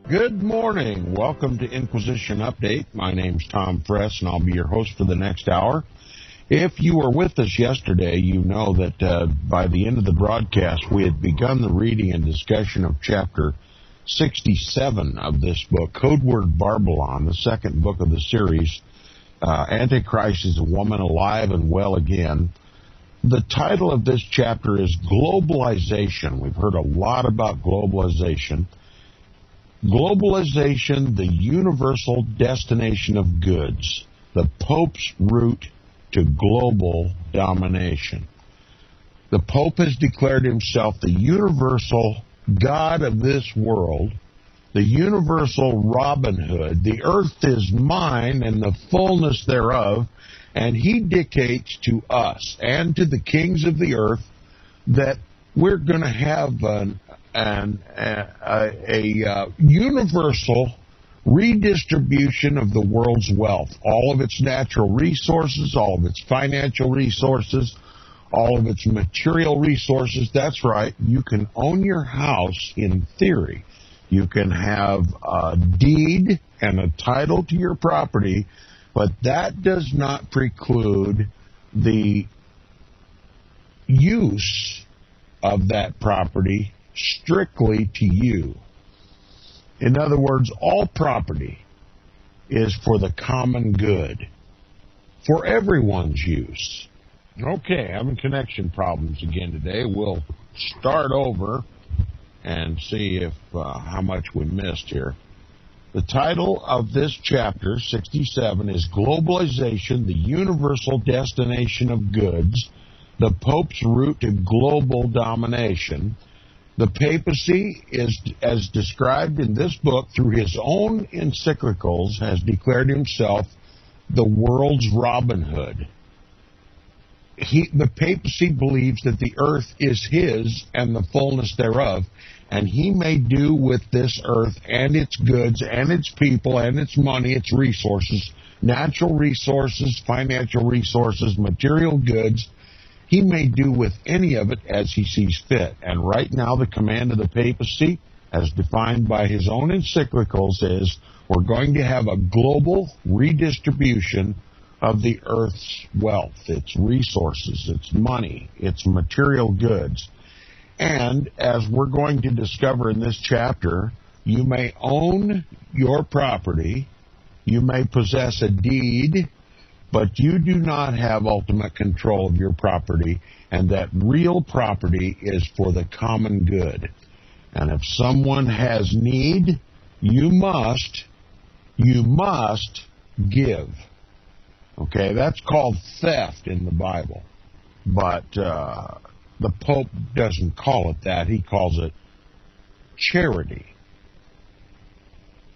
Good morning. Welcome to Inquisition Update. My name's Tom Fress, and I'll be your host for the next hour. If you were with us yesterday, you know that by the end of the broadcast, we had begun the reading and discussion of Chapter 67 of this book, Codeword Barbelon, the second book of the series. Antichrist is a woman alive and well again. The title of this chapter is Globalization. We've heard a lot about globalization. Globalization, the universal destination of goods, the Pope's route to global domination. The Pope has declared himself the universal God of this world, the universal Robin Hood. The earth is mine and the fullness thereof, and he dictates to us and to the kings of the earth that we're going to have a universal redistribution of the world's wealth, all of its natural resources, all of its financial resources, all of its material resources. That's right. You can own your house in theory. You can have a deed and a title to your property, but that does not preclude the use of that property strictly to you. In other words, all property is for the common good, for everyone's use. Okay, having connection problems again today. We'll start over and see if how much we missed here. The title of this chapter, 67, is Globalization, the Universal Destination of Goods, the Pope's Route to Global Domination. The papacy, is, as described in this book through his own encyclicals, has declared himself the world's Robin Hood. The papacy believes that the earth is his and the fullness thereof, and he may do with this earth and its goods and its people and its money, its resources, natural resources, financial resources, material goods. He may do with any of it as he sees fit. And right now the command of the papacy, as defined by his own encyclicals, is we're going to have a global redistribution of the earth's wealth, its resources, its money, its material goods. And as we're going to discover in this chapter, you may own your property, you may possess a deed, but you do not have ultimate control of your property, and that real property is for the common good. And if someone has need, you must give. Okay, that's called theft in the Bible. But the Pope doesn't call it that. He calls it charity.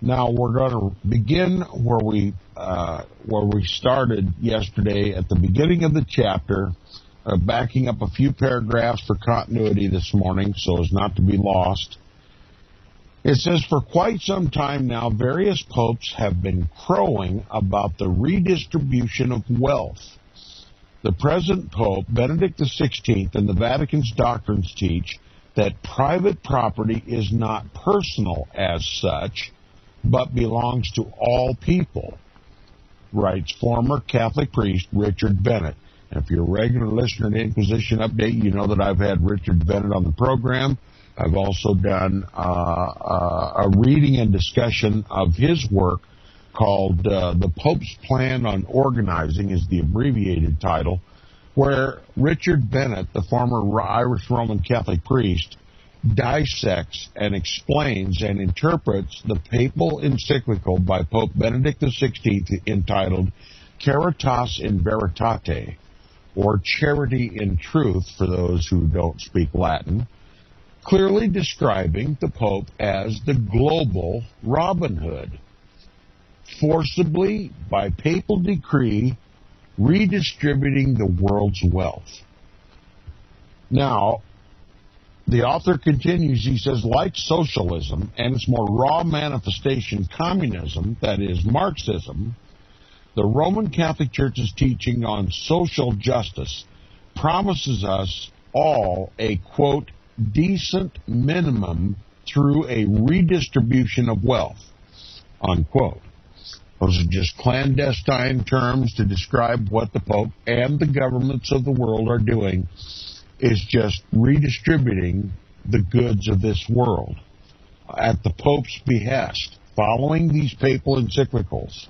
Now we're going to begin where we started yesterday at the beginning of the chapter, backing up a few paragraphs for continuity this morning so as not to be lost. It says, for quite some time now, various popes have been crowing about the redistribution of wealth. The present Pope, Benedict XVI, and the Vatican's doctrines teach that private property is not personal as such, but belongs to all people, writes former Catholic priest Richard Bennett. And if you're a regular listener to Inquisition Update, you know that I've had Richard Bennett on the program. I've also done a reading and discussion of his work called The Pope's Plan on Organizing, is the abbreviated title, where Richard Bennett, the former Irish Roman Catholic priest, dissects and explains and interprets the papal encyclical by Pope Benedict XVI entitled Caritas in Veritate, or Charity in Truth for those who don't speak Latin, clearly describing the Pope as the global Robin Hood, forcibly, by papal decree, redistributing the world's wealth. Now, the author continues, he says, like socialism and its more raw manifestation, communism, that is, Marxism, the Roman Catholic Church's teaching on social justice promises us all a, quote, decent minimum through a redistribution of wealth, unquote. Those are just clandestine terms to describe what the Pope and the governments of the world are doing, is just redistributing the goods of this world at the Pope's behest, following these papal encyclicals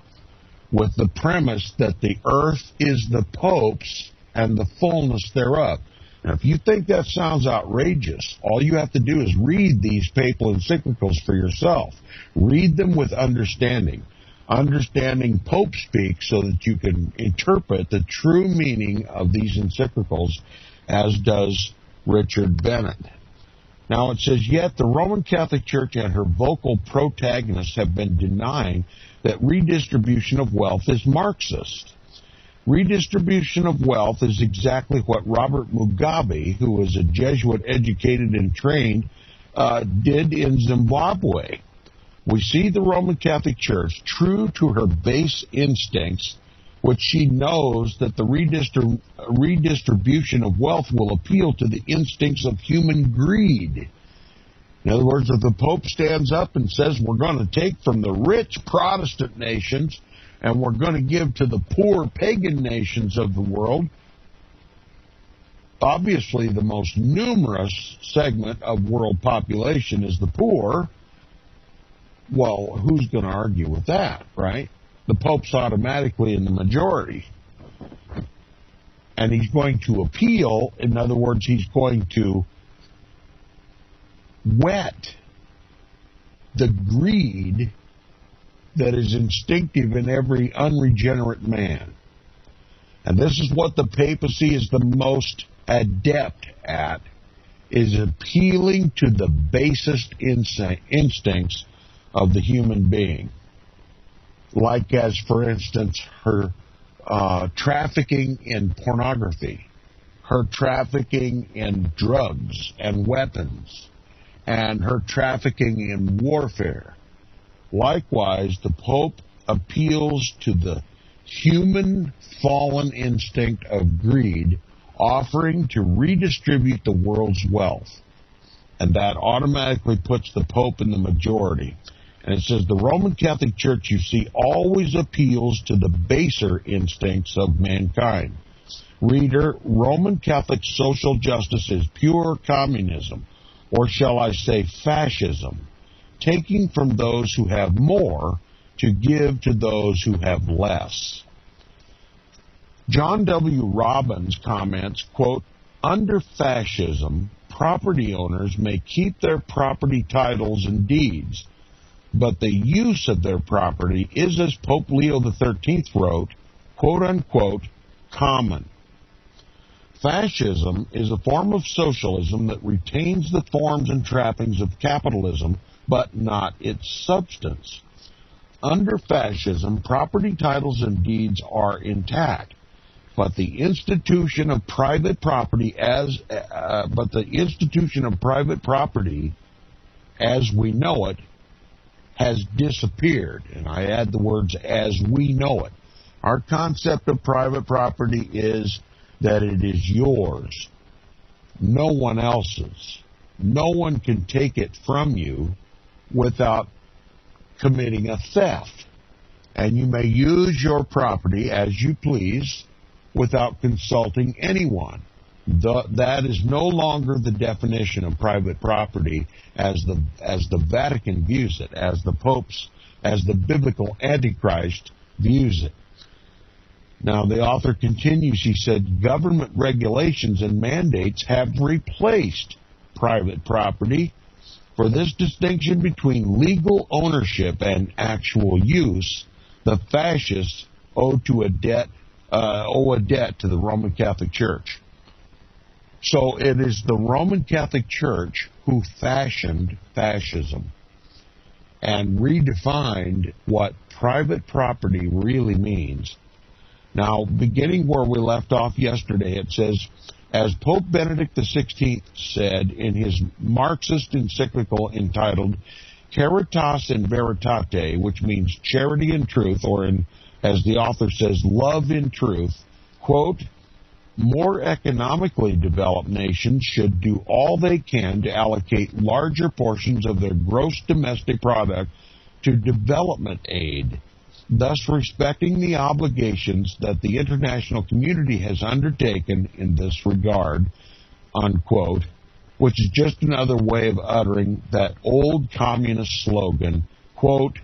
with the premise that the earth is the Pope's and the fullness thereof. Now, if you think that sounds outrageous, all you have to do is read these papal encyclicals for yourself. Read them with understanding. Understanding Pope speak so that you can interpret the true meaning of these encyclicals, as does Richard Bennett. Now it says, yet the Roman Catholic Church and her vocal protagonists have been denying that redistribution of wealth is Marxist. Redistribution of wealth is exactly what Robert Mugabe, who was a Jesuit educated and trained, did in Zimbabwe. We see the Roman Catholic Church, true to her base instincts, which she knows that the redistribution of wealth will appeal to the instincts of human greed. In other words, if the Pope stands up and says we're going to take from the rich Protestant nations and we're going to give to the poor pagan nations of the world, obviously the most numerous segment of world population is the poor. Well, who's going to argue with that, right? The Pope's automatically in the majority. And he's going to appeal. In other words, he's going to whet the greed that is instinctive in every unregenerate man. And this is what the papacy is the most adept at, is appealing to the basest instincts of the human being. Like, as for instance, her trafficking in pornography, her trafficking in drugs and weapons, and her trafficking in warfare. Likewise, the Pope appeals to the human fallen instinct of greed, offering to redistribute the world's wealth. And that automatically puts the Pope in the majority. And it says the Roman Catholic Church, you see, always appeals to the baser instincts of mankind. Reader, Roman Catholic social justice is pure communism, or shall I say fascism, taking from those who have more to give to those who have less. John W. Robbins comments, quote, under fascism, property owners may keep their property titles and deeds, but the use of their property is, as Pope Leo XIII wrote, quote-unquote, common. Fascism is a form of socialism that retains the forms and trappings of capitalism, but not its substance. Under fascism, property titles and deeds are intact, but the institution of private property as we know it has disappeared. And I add the words as we know it. Our concept of private property is that it is yours, no one else's. No one can take it from you without committing a theft. And you may use your property as you please without consulting anyone. That is no longer the definition of private property as the Vatican views it, as the biblical Antichrist views it. Now, the author continues, he said, government regulations and mandates have replaced private property. For this distinction between legal ownership and actual use, the fascists owe a debt to the Roman Catholic Church. So it is the Roman Catholic Church who fashioned fascism and redefined what private property really means. Now, beginning where we left off yesterday, it says, as Pope Benedict XVI said in his Marxist encyclical entitled Caritas in Veritate, which means charity and truth, or as the author says, love in truth, quote, more economically developed nations should do all they can to allocate larger portions of their gross domestic product to development aid, thus respecting the obligations that the international community has undertaken in this regard, unquote, which is just another way of uttering that old communist slogan, quote,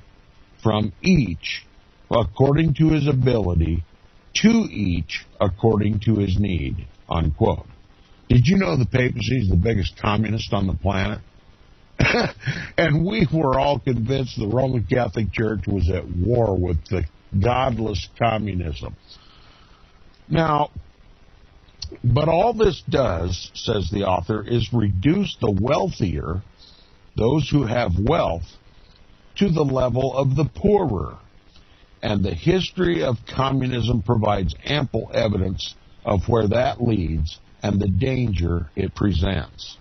from each according to his ability, to each according to his need, unquote. Did you know the papacy is the biggest communist on the planet? And we were all convinced the Roman Catholic Church was at war with the godless communism. Now, but all this does, says the author, is reduce the wealthier, those who have wealth, to the level of the poorer. And the history of communism provides ample evidence of where that leads and the danger it presents.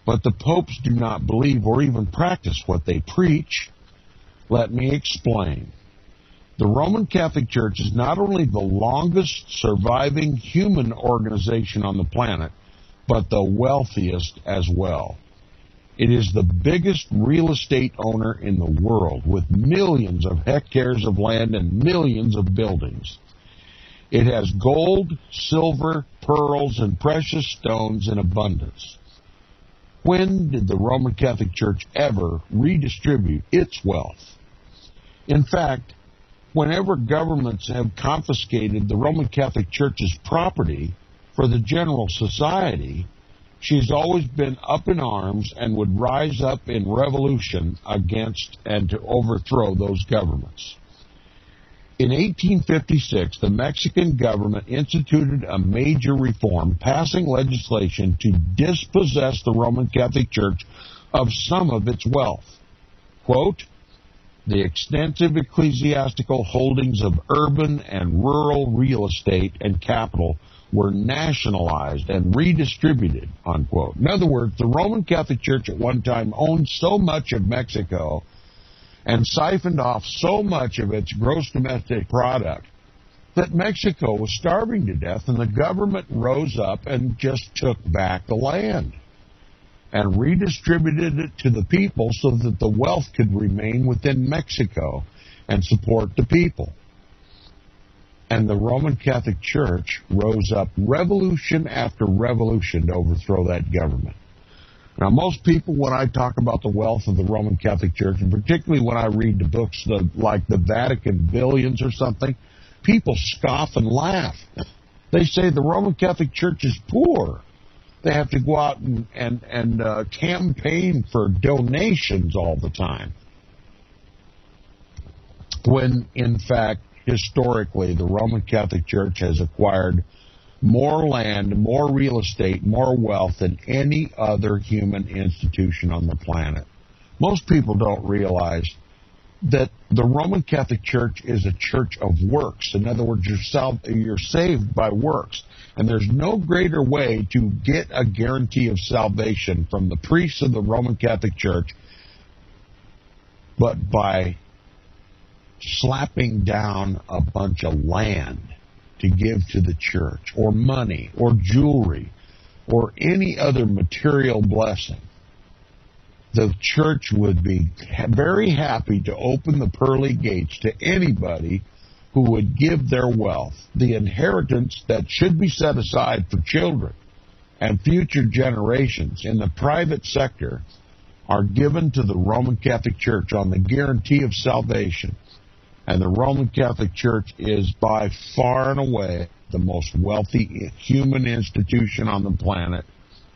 But the popes do not believe or even practice what they preach. Let me explain. The Roman Catholic Church is not only the longest surviving human organization on the planet, but the wealthiest as well. It is the biggest real estate owner in the world, with millions of hectares of land and millions of buildings. It has gold, silver, pearls, and precious stones in abundance. When did the Roman Catholic Church ever redistribute its wealth? In fact, whenever governments have confiscated the Roman Catholic Church's property for the general society, she's always been up in arms and would rise up in revolution against and to overthrow those governments. In 1856, the Mexican government instituted a major reform, passing legislation to dispossess the Roman Catholic Church of some of its wealth. Quote, the extensive ecclesiastical holdings of urban and rural real estate and capital were nationalized and redistributed, unquote. In other words, the Roman Catholic Church at one time owned so much of Mexico and siphoned off so much of its gross domestic product that Mexico was starving to death, and the government rose up and just took back the land and redistributed it to the people so that the wealth could remain within Mexico and support the people. And the Roman Catholic Church rose up revolution after revolution to overthrow that government. Now, most people, when I talk about the wealth of the Roman Catholic Church, and particularly when I read the books like the Vatican Billions or something, people scoff and laugh. They say the Roman Catholic Church is poor. They have to go out and campaign for donations all the time. When, in fact, historically, the Roman Catholic Church has acquired more land, more real estate, more wealth than any other human institution on the planet. Most people don't realize that the Roman Catholic Church is a church of works. In other words, you're saved by works. And there's no greater way to get a guarantee of salvation from the priests of the Roman Catholic Church but by slapping down a bunch of land to give to the church, or money, or jewelry, or any other material blessing. The church would be very happy to open the pearly gates to anybody who would give their wealth, the inheritance that should be set aside for children and future generations in the private sector, are given to the Roman Catholic Church on the guarantee of salvation. And the Roman Catholic Church is by far and away the most wealthy human institution on the planet.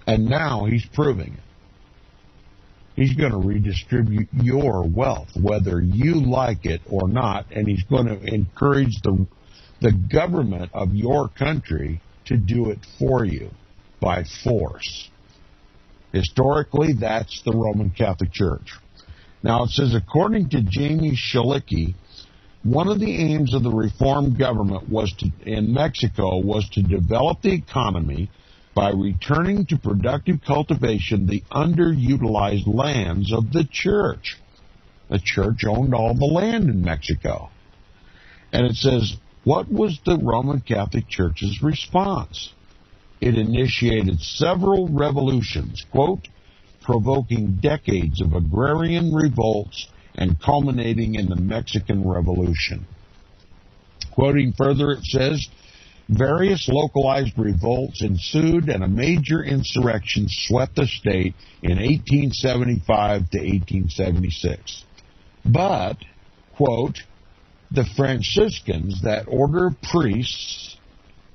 And now he's proving it. He's going to redistribute your wealth, whether you like it or not, and he's going to encourage the government of your country to do it for you by force. Historically, that's the Roman Catholic Church. Now it says, according to Jamie Shalicki, one of the aims of the reformed government in Mexico was to develop the economy by returning to productive cultivation the underutilized lands of the church. The church owned all the land in Mexico. And it says, What was the Roman Catholic Church's response? It initiated several revolutions, quote, provoking decades of agrarian revolts and culminating in the Mexican Revolution. Quoting further, it says, various localized revolts ensued and a major insurrection swept the state in 1875 to 1876. But, quote, the Franciscans, that order of priests,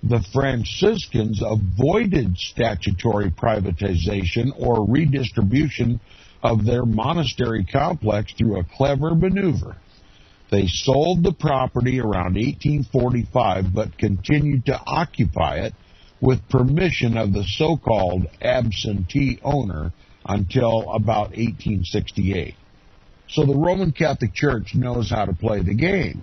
the Franciscans avoided statutory privatization or redistribution of their monastery complex through a clever maneuver. They sold the property around 1845, but continued to occupy it with permission of the so-called absentee owner until about 1868. So the Roman Catholic Church knows how to play the game.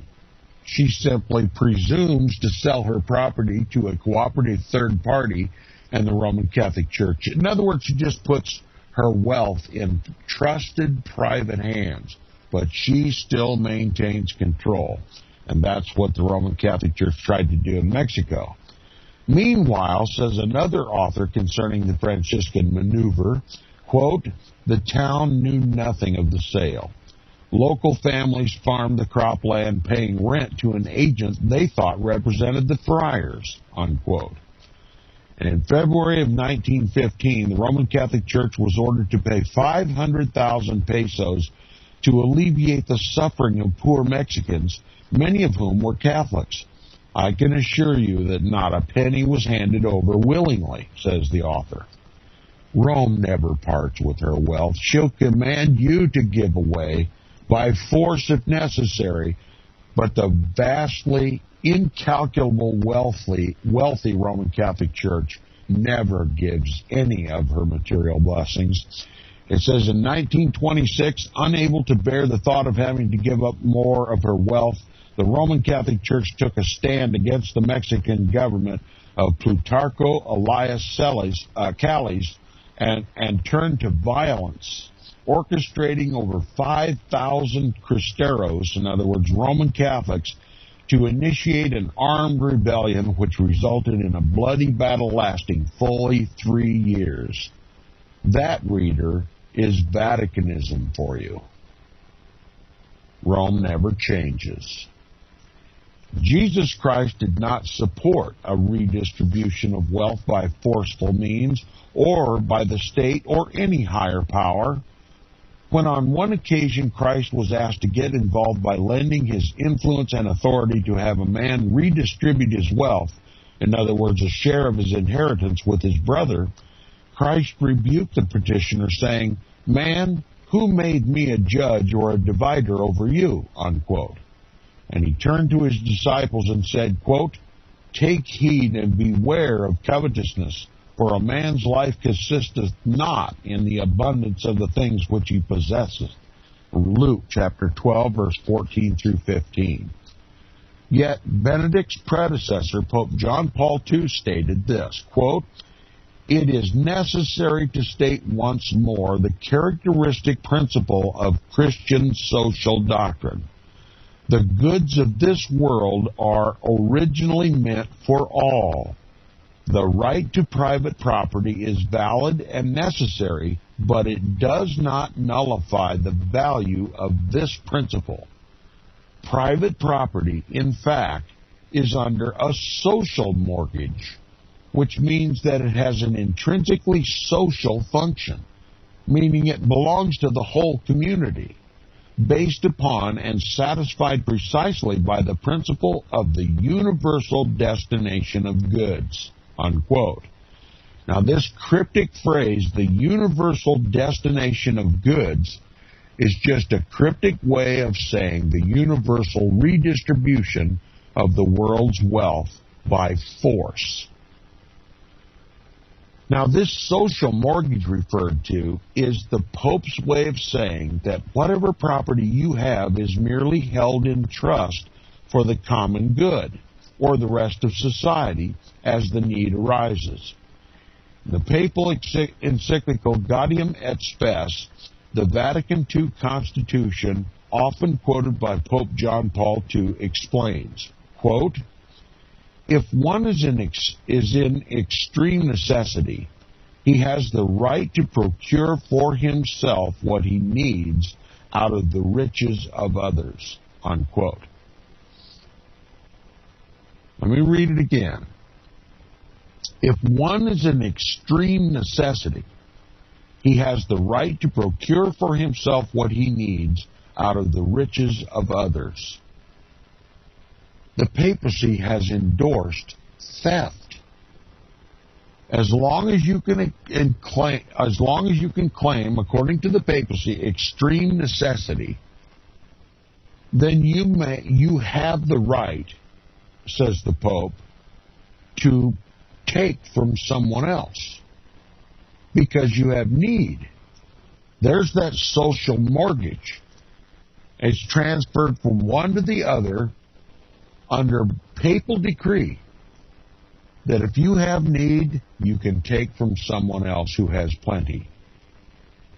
She simply presumes to sell her property to a cooperative third party and the Roman Catholic Church. In other words, she just puts her wealth in trusted private hands, but she still maintains control. And that's what the Roman Catholic Church tried to do in Mexico. Meanwhile, says another author concerning the Franciscan maneuver, quote, the town knew nothing of the sale. Local families farmed the cropland, paying rent to an agent they thought represented the friars, unquote. And in February of 1915, the Roman Catholic Church was ordered to pay 500,000 pesos to alleviate the suffering of poor Mexicans, many of whom were Catholics. I can assure you that not a penny was handed over willingly, says the author. Rome never parts with her wealth. She'll command you to give away by force if necessary, but the vastly incalculable wealthy Roman Catholic Church never gives any of her material blessings. It says in 1926, unable to bear the thought of having to give up more of her wealth, the Roman Catholic Church took a stand against the Mexican government of Plutarco Elias Calles and turned to violence, orchestrating over 5,000 Cristeros, in other words, Roman Catholics, to initiate an armed rebellion which resulted in a bloody battle lasting fully 3 years. That, reader, is Vaticanism for you. Rome never changes. Jesus Christ did not support a redistribution of wealth by forceful means or by the state or any higher power. When on one occasion Christ was asked to get involved by lending his influence and authority to have a man redistribute his wealth, in other words, a share of his inheritance with his brother, Christ rebuked the petitioner, saying, man, who made me a judge or a divider over you? Unquote. And he turned to his disciples and said, quote, take heed and beware of covetousness, for a man's life consisteth not in the abundance of the things which he possesseth. Luke chapter 12, verse 14 through 15. Yet Benedict's predecessor, Pope John Paul II, stated this, quote, it is necessary to state once more the characteristic principle of Christian social doctrine. The goods of this world are originally meant for all. The right to private property is valid and necessary, but it does not nullify the value of this principle. Private property, in fact, is under a social mortgage, which means that it has an intrinsically social function, meaning it belongs to the whole community, based upon and satisfied precisely by the principle of the universal destination of goods, unquote. Now, this cryptic phrase, the universal destination of goods, is just a cryptic way of saying the universal redistribution of the world's wealth by force. Now, this social mortgage referred to is the Pope's way of saying that whatever property you have is merely held in trust for the common good, or the rest of society, as the need arises. The papal encyclical Gaudium et Spes, the Vatican II Constitution, often quoted by Pope John Paul II, explains, quote, If one is in extreme necessity, he has the right to procure for himself what he needs out of the riches of others, unquote. Let me read it again. If one is in extreme necessity, he has the right to procure for himself what he needs out of the riches of others. The papacy has endorsed theft. As long as you can claim, according to the papacy, extreme necessity, then you have the right, says the Pope, to take from someone else because you have need. There's that social mortgage. It's transferred from one to the other under papal decree that if you have need, you can take from someone else who has plenty.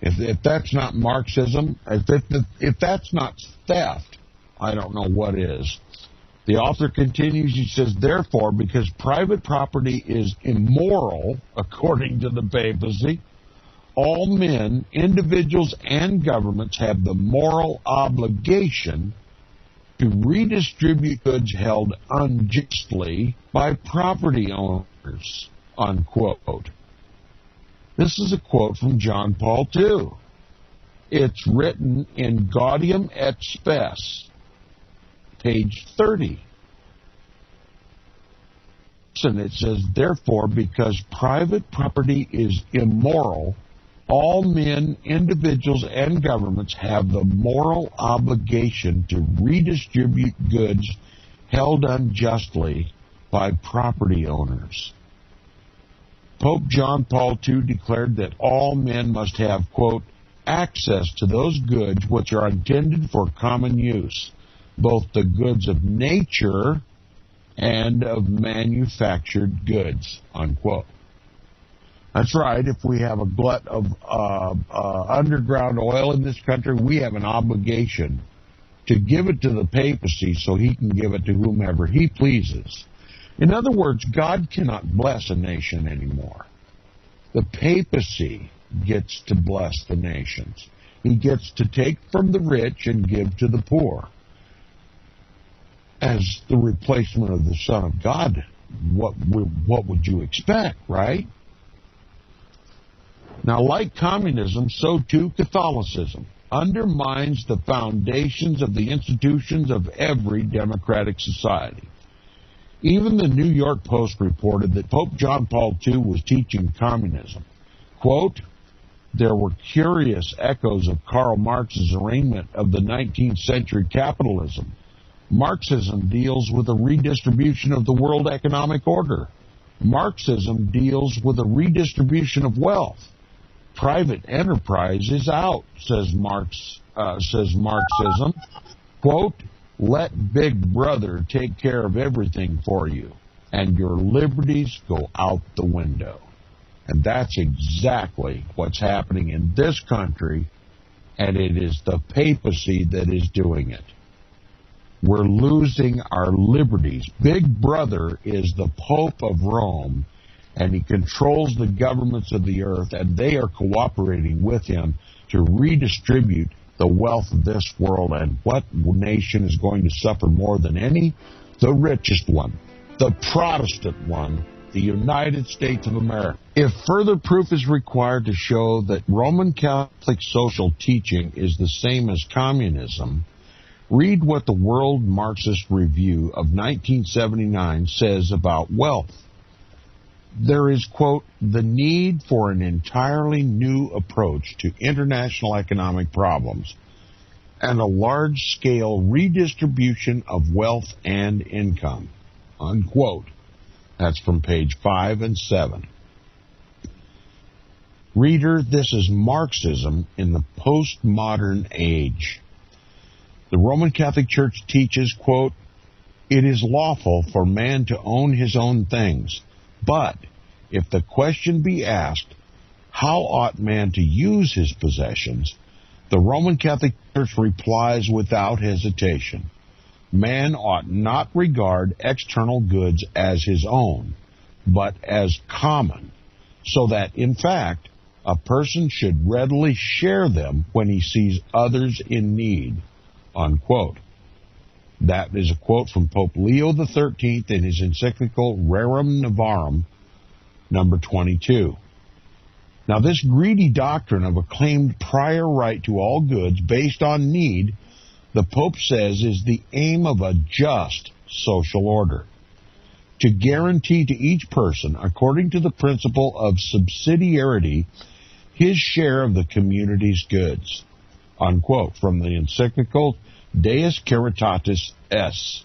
If that's not Marxism, if that's not theft, I don't know what is. The author continues, he says, therefore, because private property is immoral, according to the papacy, all men, individuals, and governments have the moral obligation to redistribute goods held unjustly by property owners, unquote. This is a quote from John Paul II. It's written in Gaudium et Spes, page 30. And it says, therefore, because private property is immoral, all men, individuals, and governments have the moral obligation to redistribute goods held unjustly by property owners. Pope John Paul II declared that all men must have, quote, access to those goods which are intended for common use, both the goods of nature and of manufactured goods, unquote. That's right. If we have a glut of underground oil in this country, we have an obligation to give it to the papacy so he can give it to whomever he pleases. In other words, God cannot bless a nation anymore. The papacy gets to bless the nations. He gets to take from the rich and give to the poor. As the replacement of the Son of God, what would you expect, right? Now, like communism, so too Catholicism undermines the foundations of the institutions of every democratic society. Even the New York Post reported that Pope John Paul II was teaching communism. Quote, there were curious echoes of Karl Marx's arraignment of the 19th century capitalism. Marxism deals with a redistribution of the world economic order. Marxism deals with a redistribution of wealth. Private enterprise is out, says Marxism. Quote, let Big Brother take care of everything for you, and your liberties go out the window. And that's exactly what's happening in this country, and it is the papacy that is doing it. We're losing our liberties. Big Brother is the Pope of Rome, and he controls the governments of the earth, and they are cooperating with him to redistribute the wealth of this world. And what nation is going to suffer more than any? The richest one, the Protestant one, the United States of America. If further proof is required to show that Roman Catholic social teaching is the same as communism, read what the World Marxist Review of 1979 says about wealth. There is, quote, the need for an entirely new approach to international economic problems and a large-scale redistribution of wealth and income, unquote. That's from page 5 and 7. Reader, this is Marxism in the postmodern age. The Roman Catholic Church teaches, quote, it is lawful for man to own his own things, but if the question be asked, how ought man to use his possessions, the Roman Catholic Church replies without hesitation, Man ought not regard external goods as his own, but as common, so that, in fact, a person should readily share them when he sees others in need, unquote. That is a quote from Pope Leo XIII in his encyclical Rerum Novarum, number 22. Now, this greedy doctrine of a claimed prior right to all goods based on need, the Pope says, is the aim of a just social order, to guarantee to each person, according to the principle of subsidiarity, his share of the community's goods, unquote, from the encyclical Deus Caritatis S,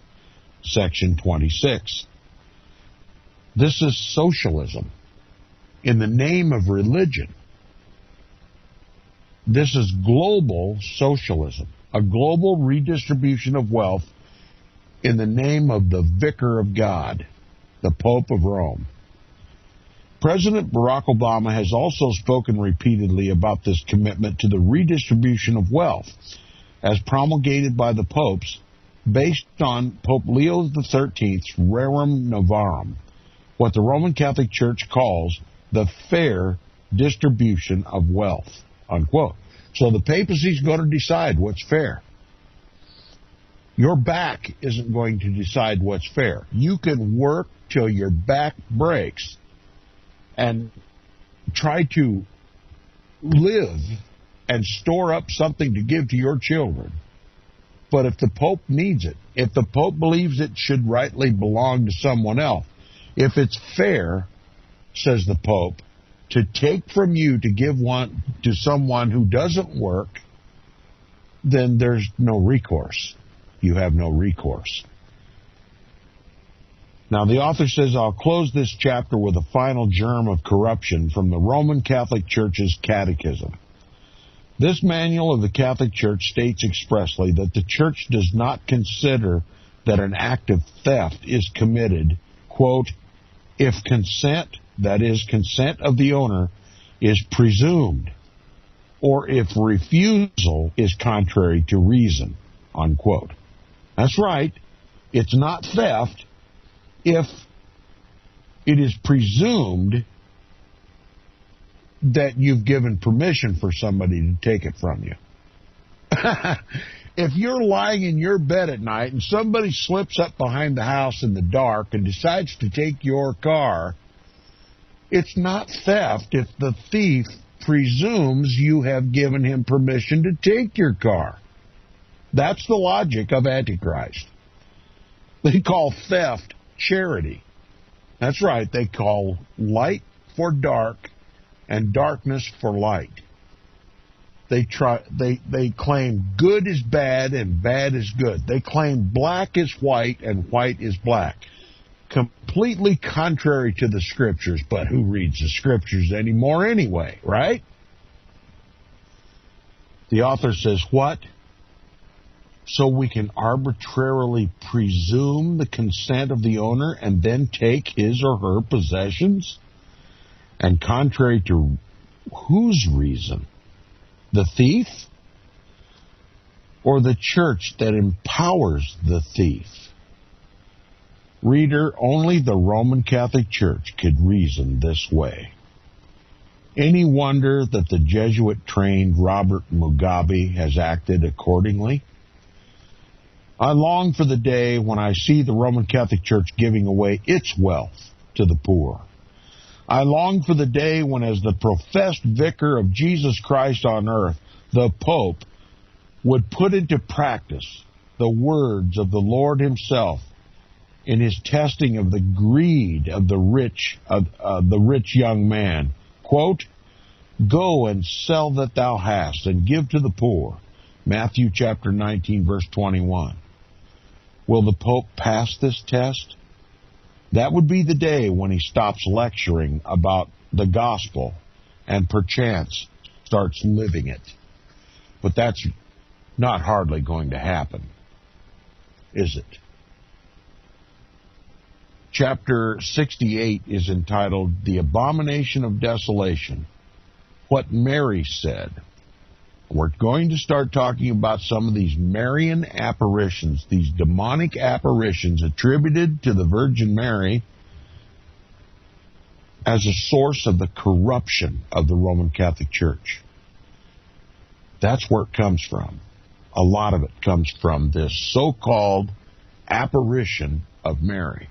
section 26. This is socialism in the name of religion. This is global socialism, a global redistribution of wealth in the name of the Vicar of God, the Pope of Rome. President Barack Obama has also spoken repeatedly about this commitment to the redistribution of wealth, as promulgated by the popes, based on Pope Leo XIII's Rerum Novarum, what the Roman Catholic Church calls the fair distribution of wealth, unquote. So the papacy is going to decide what's fair. Your back isn't going to decide what's fair. You can work till your back breaks and try to live and store up something to give to your children. But if the Pope needs it, if the Pope believes it should rightly belong to someone else, if it's fair, says the Pope, to take from you to give one to someone who doesn't work, then there's no recourse. You have no recourse. Now, the author says, I'll close this chapter with a final germ of corruption from the Roman Catholic Church's Catechism. This manual of the Catholic Church states expressly that the Church does not consider that an act of theft is committed, quote, if consent, that is, consent of the owner, is presumed, or if refusal is contrary to reason, unquote. That's right. It's not theft if it is presumed that you've given permission for somebody to take it from you. If you're lying in your bed at night and somebody slips up behind the house in the dark and decides to take your car, it's not theft if the thief presumes you have given him permission to take your car. That's the logic of Antichrist. They call theft charity. That's right, they call light for dark and darkness for light. They claim good is bad and bad is good. They claim black is white and white is black. Completely contrary to the Scriptures, but who reads the Scriptures anymore anyway, right? The author says, what? So we can arbitrarily presume the consent of the owner and then take his or her possessions? And contrary to whose reason? The thief? Or the church that empowers the thief? Reader, only the Roman Catholic Church could reason this way. Any wonder that the Jesuit-trained Robert Mugabe has acted accordingly? I long for the day when I see the Roman Catholic Church giving away its wealth to the poor. I long for the day when, as the professed vicar of Jesus Christ on earth, the Pope would put into practice the words of the Lord himself in his testing of the greed of the rich young man. Quote, go and sell that thou hast and give to the poor. Matthew chapter 19, verse 21. Will the Pope pass this test? That would be the day when he stops lecturing about the gospel and perchance starts living it. But that's not hardly going to happen, is it? Chapter 68 is entitled The Abomination of Desolation, What Mary Said. We're going to start talking about some of these Marian apparitions, these demonic apparitions attributed to the Virgin Mary as a source of the corruption of the Roman Catholic Church. That's where it comes from. A lot of it comes from this so-called apparition of Mary.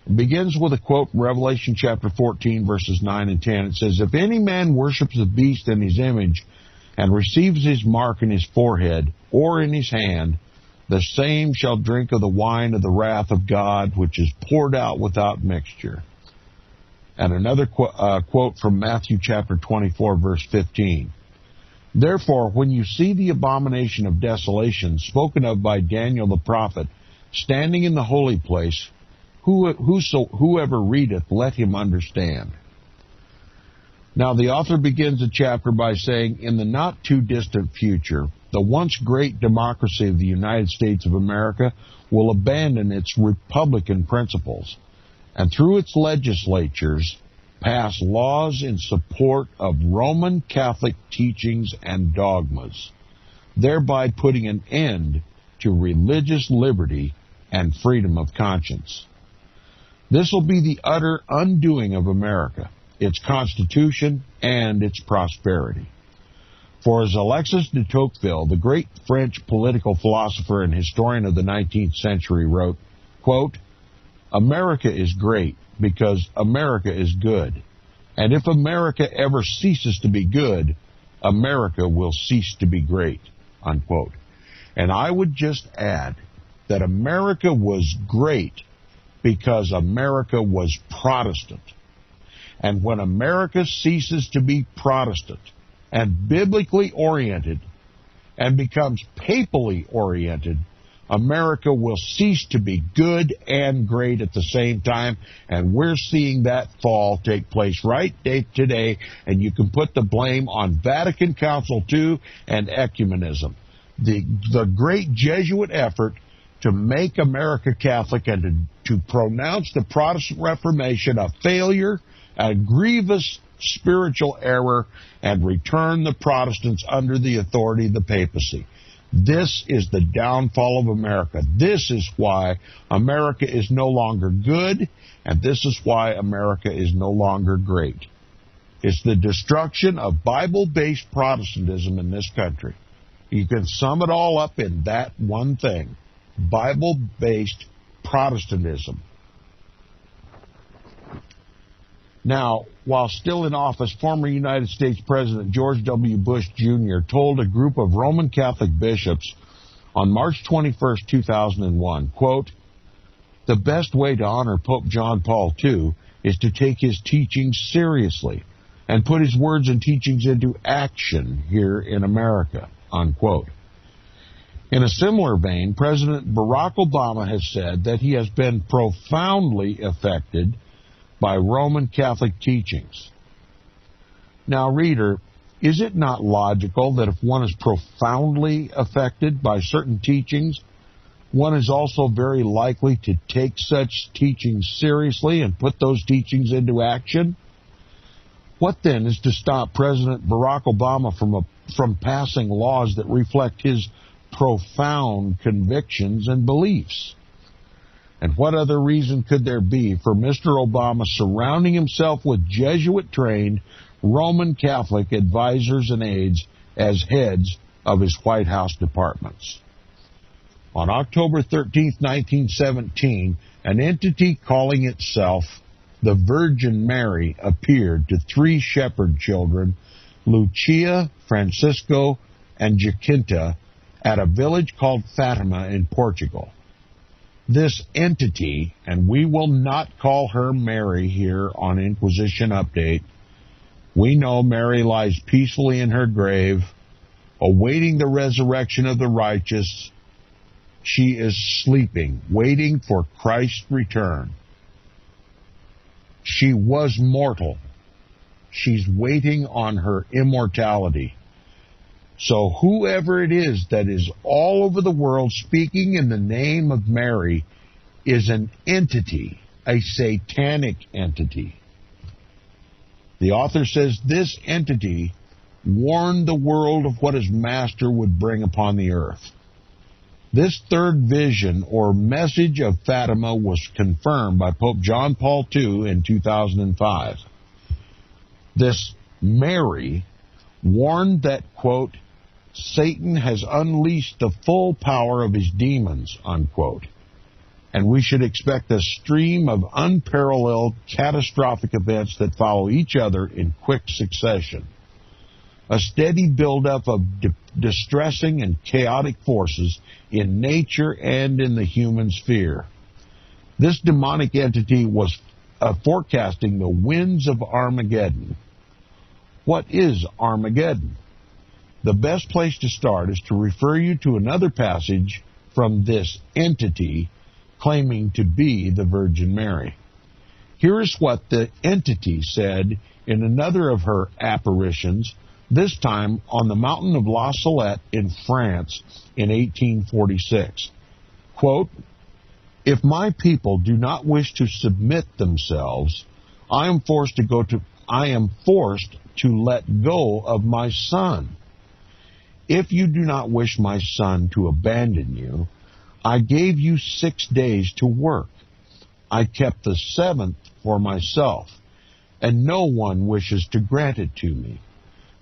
It begins with a quote from Revelation chapter 14, verses 9 and 10. It says, "If any man worships the beast in his image and receives his mark in his forehead or in his hand, the same shall drink of the wine of the wrath of God, which is poured out without mixture." And another quote from Matthew chapter 24, verse 15. "Therefore, when you see the abomination of desolation spoken of by Daniel the prophet standing in the holy place, whoever readeth, let him understand." Now, the author begins the chapter by saying, in the not-too-distant future, the once great democracy of the United States of America will abandon its republican principles, and through its legislatures pass laws in support of Roman Catholic teachings and dogmas, thereby putting an end to religious liberty and freedom of conscience. This will be the utter undoing of America, its constitution, and its prosperity. For as Alexis de Tocqueville, the great French political philosopher and historian of the 19th century, wrote, quote, "America is great because America is good. And if America ever ceases to be good, America will cease to be great," unquote. And I would just add that America was great because America was Protestant. And when America ceases to be Protestant and biblically oriented and becomes papally oriented, America will cease to be good and great at the same time, and we're seeing that fall take place right today, and you can put the blame on Vatican Council II and ecumenism. The great Jesuit effort to make America Catholic and to pronounce the Protestant Reformation a failure, a grievous spiritual error, and return the Protestants under the authority of the papacy. This is the downfall of America. This is why America is no longer good, and this is why America is no longer great. It's the destruction of Bible-based Protestantism in this country. You can sum it all up in that one thing: Bible-based Protestantism. Now, while still in office, former United States President George W. Bush Jr. told a group of Roman Catholic bishops on March 21, 2001, quote, "The best way to honor Pope John Paul II is to take his teachings seriously and put his words and teachings into action here in America," unquote. In a similar vein, President Barack Obama has said that he has been profoundly affected by Roman Catholic teachings. Now, reader, is it not logical that if one is profoundly affected by certain teachings, one is also very likely to take such teachings seriously and put those teachings into action? What then is to stop President Barack Obama from passing laws that reflect his profound convictions and beliefs? And what other reason could there be for Mr. Obama surrounding himself with Jesuit-trained Roman Catholic advisors and aides as heads of his White House departments? On October 13, 1917, an entity calling itself the Virgin Mary appeared to three shepherd children, Lucia, Francisco, and Jacinta, at a village called Fatima in Portugal. This entity, and we will not call her Mary here on Inquisition Update. We know Mary lies peacefully in her grave, awaiting the resurrection of the righteous. She is sleeping, waiting for Christ's return. She was mortal. She's waiting on her immortality. So whoever it is that is all over the world speaking in the name of Mary is an entity, a satanic entity. The author says this entity warned the world of what his master would bring upon the earth. This third vision or message of Fatima was confirmed by Pope John Paul II in 2005. This Mary warned that, quote, Satan has unleashed the full power of his demons, unquote, and we should expect a stream of unparalleled catastrophic events that follow each other in quick succession. A steady buildup of distressing and chaotic forces in nature and in the human sphere. This demonic entity was forecasting the winds of Armageddon. What is Armageddon? The best place to start is to refer you to another passage from this entity claiming to be the Virgin Mary. Here is what the entity said in another of her apparitions, this time on the mountain of La Salette in France in 1846. Quote, if my people do not wish to submit themselves, I am forced to let go of my son. If you do not wish my son to abandon you, I gave you 6 days to work. I kept the 7th for myself, and no one wishes to grant it to me.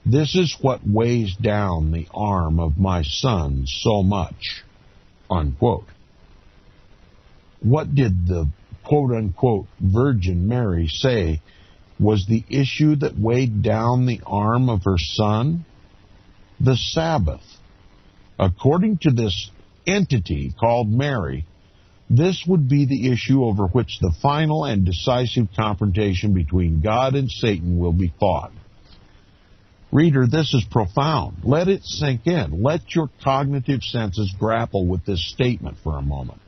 This is what weighs down the arm of my son so much, unquote. What did the quote-unquote Virgin Mary say was the issue that weighed down the arm of her son? The Sabbath. According to this entity called Mary, this would be the issue over which the final and decisive confrontation between God and Satan will be fought. Reader, this is profound. Let it sink in. Let your cognitive senses grapple with this statement for a moment.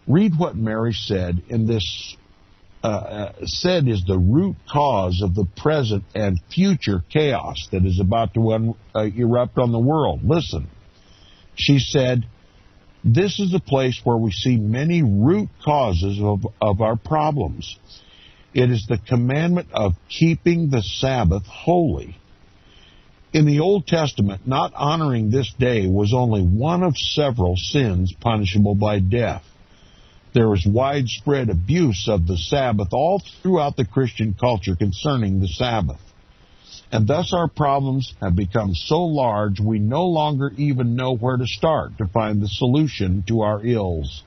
Read what Mary said in this said is the root cause of the present and future chaos that is about to erupt on the world. Listen. She said, this is a place where we see many root causes of our problems. It is the commandment of keeping the Sabbath holy. In the Old Testament, not honoring this day was only one of several sins punishable by death. There is widespread abuse of the Sabbath all throughout the Christian culture concerning the Sabbath. And thus our problems have become so large we no longer even know where to start to find the solution to our ills.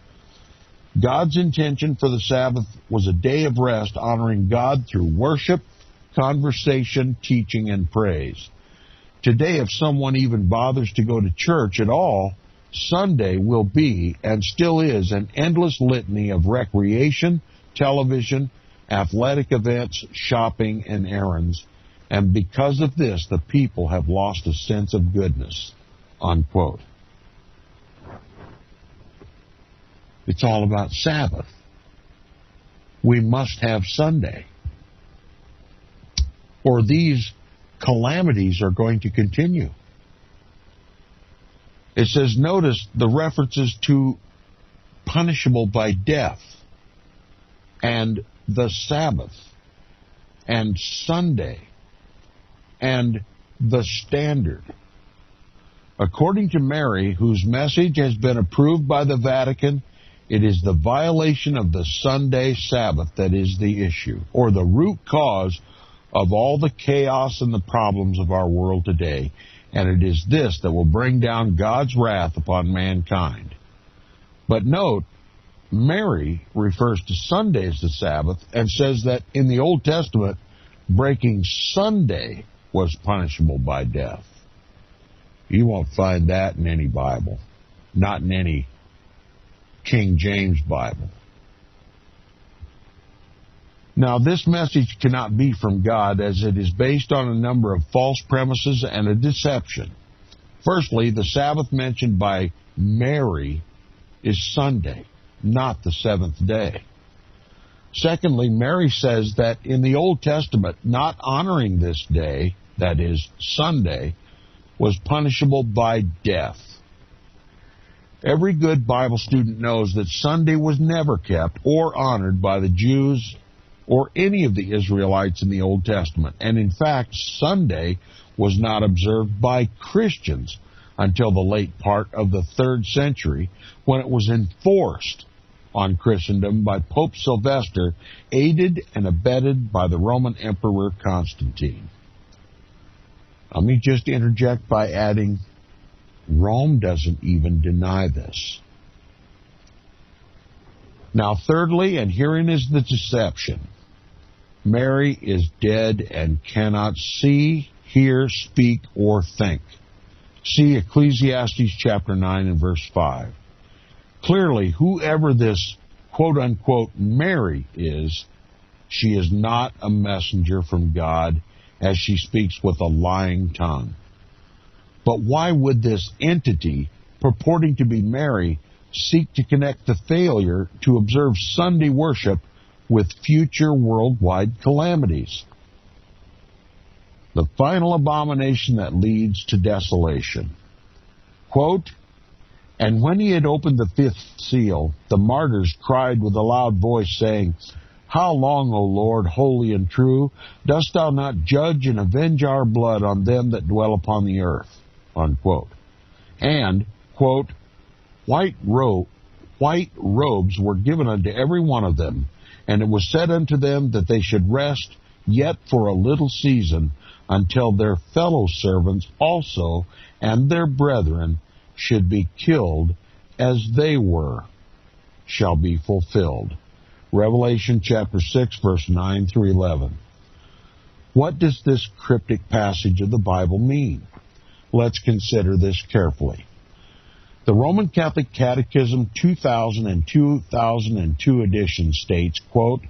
God's intention for the Sabbath was a day of rest, honoring God through worship, conversation, teaching, and praise. Today, if someone even bothers to go to church at all, Sunday will be, and still is, an endless litany of recreation, television, athletic events, shopping, and errands. And because of this, the people have lost a sense of goodness, unquote. It's all about Sabbath. We must have Sunday, or these calamities are going to continue. It says, notice the references to punishable by death, and the Sabbath, and Sunday, and the standard. According to Mary, whose message has been approved by the Vatican, it is the violation of the Sunday Sabbath that is the issue, or the root cause of all the chaos and the problems of our world today. And it is this that will bring down God's wrath upon mankind. But note, Mary refers to Sunday as the Sabbath and says that in the Old Testament, breaking Sunday was punishable by death. You won't find that in any Bible, not in any King James Bible. Now, this message cannot be from God, as it is based on a number of false premises and a deception. Firstly, the Sabbath mentioned by Mary is Sunday, not the seventh day. Secondly, Mary says that in the Old Testament, not honoring this day, that is, Sunday, was punishable by death. Every good Bible student knows that Sunday was never kept or honored by the Jews or any of the Israelites in the Old Testament. And in fact, Sunday was not observed by Christians until the late part of the 3rd century, when it was enforced on Christendom by Pope Sylvester, aided and abetted by the Roman Emperor Constantine. Let me just interject by adding, Rome doesn't even deny this. Now, thirdly, and herein is the deception, Mary is dead and cannot see, hear, speak, or think. See Ecclesiastes chapter 9 and verse 5. Clearly, whoever this quote-unquote Mary is, she is not a messenger from God, as she speaks with a lying tongue. But why would this entity, purporting to be Mary, seek to connect the failure to observe Sunday worship with future worldwide calamities? The final abomination that leads to desolation. Quote, "And when he had opened the 5th seal, the martyrs cried with a loud voice, saying, How long, O Lord, holy and true, dost thou not judge and avenge our blood on them that dwell upon the earth?" Unquote. And, quote, white robes were given unto every one of them, and it was said unto them that they should rest yet for a little season, until their fellow servants also and their brethren should be killed as they were, shall be fulfilled. Revelation chapter 6, verse 9 through 11. What does this cryptic passage of the Bible mean? Let's consider this carefully. The Roman Catholic Catechism 2000 and 2002 edition states, quote,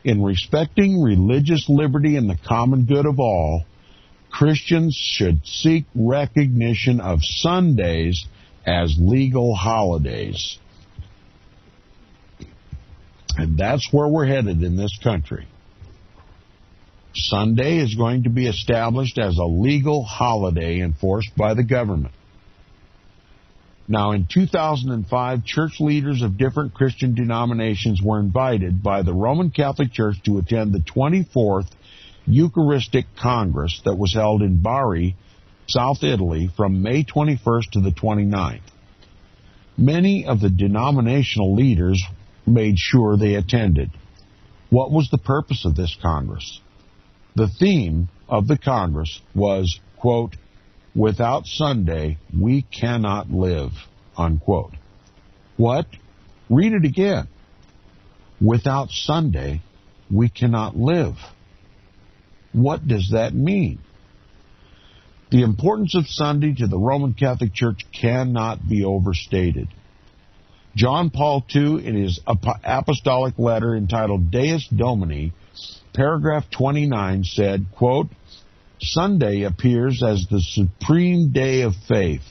"In respecting religious liberty and the common good of all, Christians should seek recognition of Sundays as legal holidays." And that's where we're headed in this country. Sunday is going to be established as a legal holiday enforced by the government. Now, in 2005, church leaders of different Christian denominations were invited by the Roman Catholic Church to attend the 24th Eucharistic Congress that was held in Bari, South Italy, from May 21st to the 29th. Many of the denominational leaders made sure they attended. What was the purpose of this Congress? The theme of the Congress was, quote, "Without Sunday, we cannot live," unquote. What? Read it again. Without Sunday, we cannot live. What does that mean? The importance of Sunday to the Roman Catholic Church cannot be overstated. John Paul II, in his apostolic letter entitled Deus Domini, paragraph 29, said, quote, "Sunday appears as the supreme day of faith,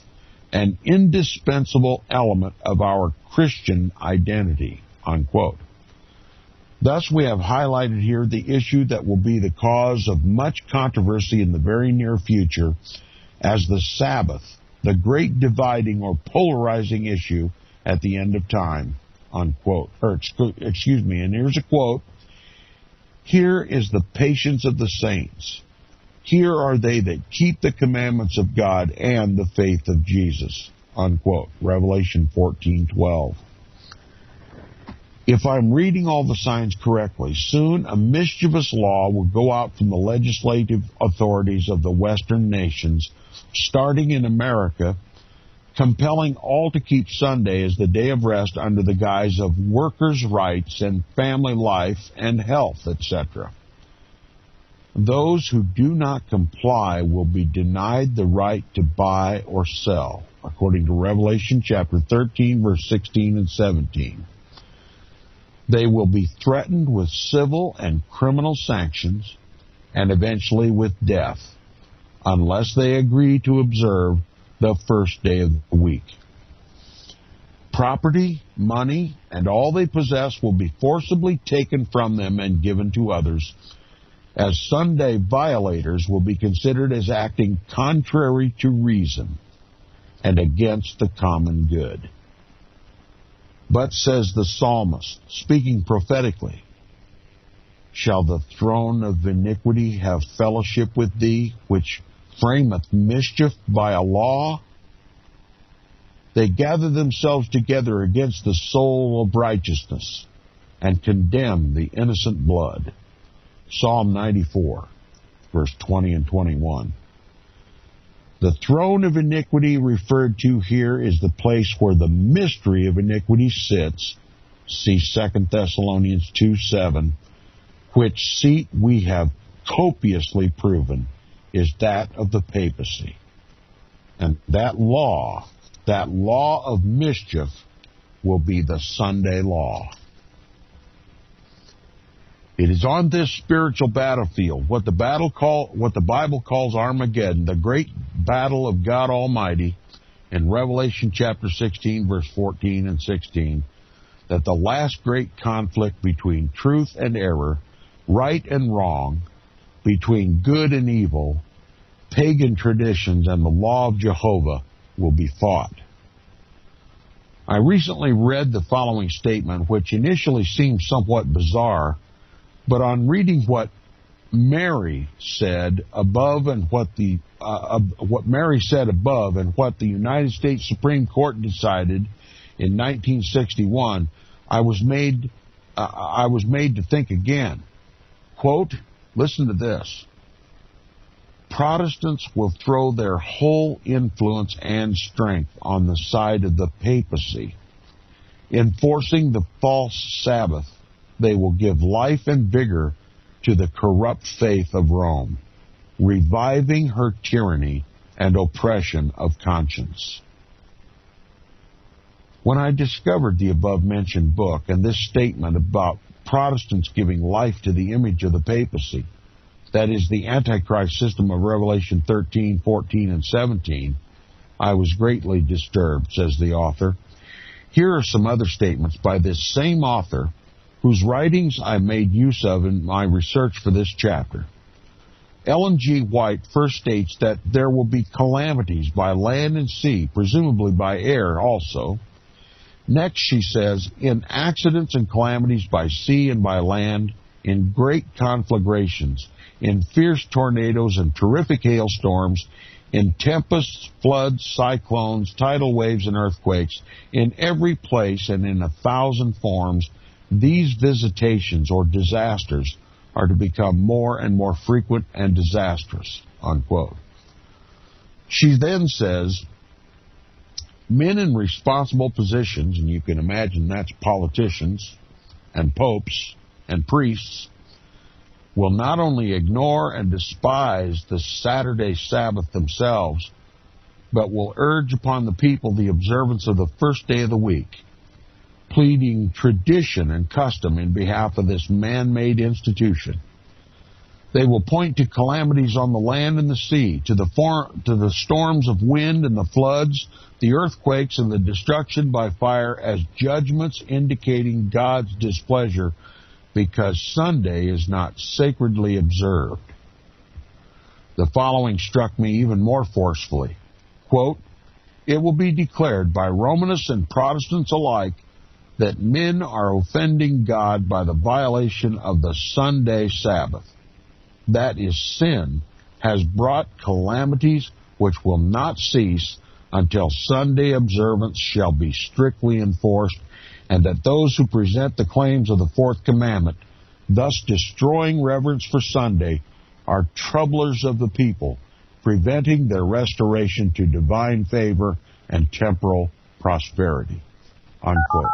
an indispensable element of our Christian identity," unquote. Thus, we have highlighted here the issue that will be the cause of much controversy in the very near future as the Sabbath, the great dividing or polarizing issue at the end of time, unquote. And here's a quote. "Here is the patience of the saints. Here are they that keep the commandments of God and the faith of Jesus," unquote. Revelation 14:12. If I'm reading all the signs correctly, soon a mischievous law will go out from the legislative authorities of the Western nations, starting in America, compelling all to keep Sunday as the day of rest under the guise of workers' rights and family life and health, etc. Those who do not comply will be denied the right to buy or sell, according to Revelation chapter 13, verse 16 and 17. They will be threatened with civil and criminal sanctions and eventually with death, unless they agree to observe the first day of the week. Property, money, and all they possess will be forcibly taken from them and given to others, as Sunday violators will be considered as acting contrary to reason and against the common good. But, says the psalmist, speaking prophetically, "Shall the throne of iniquity have fellowship with thee, which frameth mischief by a law. They gather themselves together against the soul of righteousness and condemn the innocent blood. Psalm 94, verse 20 and 21. The throne of iniquity referred to here is the place where the mystery of iniquity sits. See 2 Thessalonians 2:7, which seat we have copiously proven is that of the papacy. And that law of mischief, will be the Sunday law. It is on this spiritual battlefield, what the Bible calls Armageddon, the great battle of God Almighty, in Revelation chapter 16, verse 14 and 16, that the last great conflict between truth and error, right and wrong, between good and evil, pagan traditions and the law of Jehovah will be fought. I recently read the following statement, which initially seemed somewhat bizarre, but on reading what Mary said above and what the United States Supreme Court decided in 1961, I was made to think again. Quote, listen to this. Protestants will throw their whole influence and strength on the side of the papacy. Enforcing the false Sabbath, they will give life and vigor to the corrupt faith of Rome, reviving her tyranny and oppression of conscience. When I discovered the above-mentioned book and this statement about Protestants giving life to the image of the papacy, that is the Antichrist system of Revelation 13, 14, and 17, I was greatly disturbed, says the author. Here are some other statements by this same author, whose writings I made use of in my research for this chapter. Ellen G. White first states that there will be calamities by land and sea, presumably by air also. Next, she says, in accidents and calamities by sea and by land, in great conflagrations, in fierce tornadoes and terrific hailstorms, in tempests, floods, cyclones, tidal waves, and earthquakes, in every place and in 1,000 forms, these visitations or disasters are to become more and more frequent and disastrous, unquote. She then says, men in responsible positions, and you can imagine that's politicians and popes and priests, will not only ignore and despise the Saturday Sabbath themselves, but will urge upon the people the observance of the first day of the week, pleading tradition and custom in behalf of this man-made institution. They will point to calamities on the land and the sea, to the storms of wind and the floods, the earthquakes and the destruction by fire as judgments indicating God's displeasure because Sunday is not sacredly observed. The following struck me even more forcefully. Quote, it will be declared by Romanists and Protestants alike that men are offending God by the violation of the Sunday Sabbath. That is, sin has brought calamities which will not cease until Sunday observance shall be strictly enforced, and that those who present the claims of the fourth commandment, thus destroying reverence for Sunday, are troublers of the people, preventing their restoration to divine favor and temporal prosperity, unquote.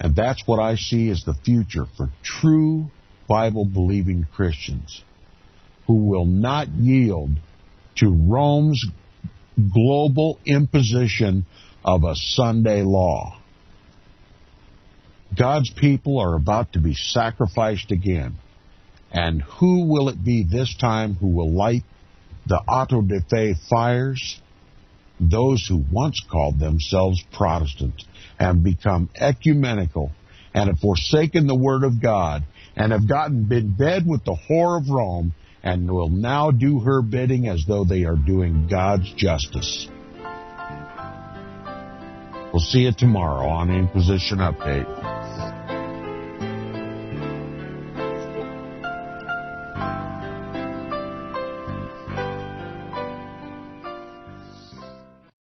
And that's what I see as the future for true Bible-believing Christians who will not yield to Rome's global imposition of a Sunday law. God's people are about to be sacrificed again. And who will it be this time who will light the auto de fe fires? Those who once called themselves Protestants have become ecumenical and have forsaken the Word of God and have gotten in bed with the whore of Rome and will now do her bidding as though they are doing God's justice. We'll see you tomorrow on Inquisition Update.